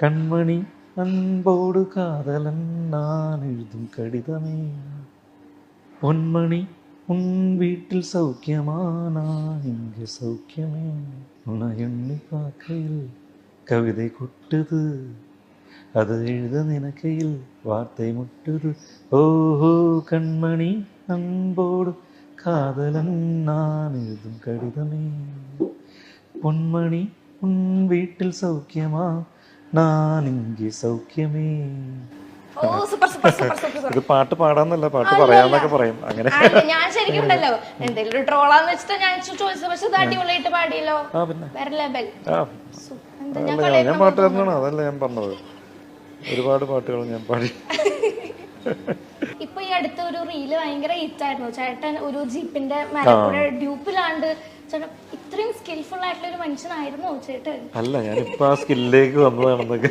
கண்மணி அன்போடு காதலன் நான் எழுதும் கடிதமே பொன்மணி உன் வீட்டில் சௌக்கியமா நான் இங்கு சௌக்கியமே உன்னை எண்ணி பார்க்கையில் கவிதை கொட்டுது அது எழுத நினைக்கையில் வார்த்தை முட்டுது ஓஹோ கண்மணி அன்போடு காதலன் நான் எழுதும் கடிதமே பொன்மணி உன் வீட்டில் சௌக்கியமா நான் ഇങ്ങി സൗഖ്യമേ. ഓ സൂപ്പർ സൂപ്പർ സൂപ്പർ സൂപ്പർ. ഇത് പാട്ട് പാടാന്നല്ല, പാട്ട് പറയാന്നൊക്കെ പറയും അങ്ങനെ. ഞാൻ ശരിക്കും ഉണ്ടല്ലോ എന്തെങ്കിലും ഒരു ട്രോളാന്ന് വെച്ചിട്ട് ഞാൻ ചോദിച്ചത്, പക്ഷെ ഇത് അടിപൊളിയായിട്ട് പാടിയല്ലോ. വേറെ ലെവൽ. ഞാൻ പാട്ടുകാരനാണ്, അതല്ല ഞാൻ പറഞ്ഞത്. ഒരുപാട് പാട്ടുകൾ ഞാൻ പാടി. ഇപ്പൊ ഈ അടുത്ത ഒരു റീല് ഭയങ്കര ഹിറ്റ് ആയിരുന്നു. ചേട്ടൻ ഒരു ജീപ്പിന്റെ മരക്കൂടെ ഡ്യൂപ്പിലാണ്ട്. ചേട്ടൻ ഇത്രയും സ്കിൽഫുൾ ആയിട്ടുള്ള ഒരു മനുഷ്യനായിരുന്നോ ചേട്ടൻ? അല്ല, ഞാനിപ്പോ ആ സ്കില്ലിലേക്ക് വന്നതാണെന്നൊക്കെ